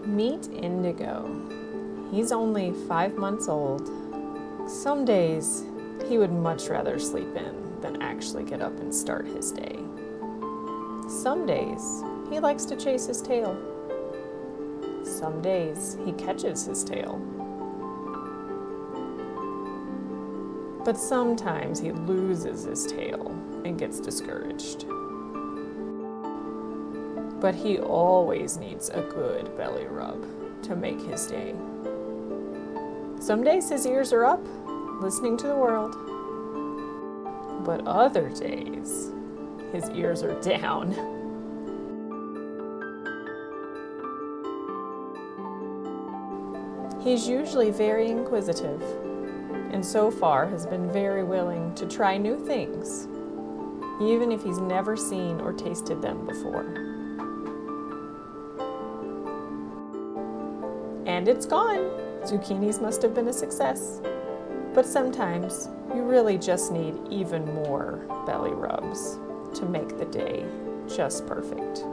Meet Indigo. He's only 5 months old. Some days, he would much rather sleep in than actually get up and start his day. Some days, he likes to chase his tail. Some days, he catches his tail. But sometimes he loses his tail and gets discouraged. But he always needs a good belly rub to make his day. Some days his ears are up, listening to the world. But other days, his ears are down. He's usually very inquisitive, and so far has been very willing to try new things, even if he's never seen or tasted them before. And it's gone. Zucchinis must have been a success. But sometimes you really just need even more belly rubs to make the day just perfect.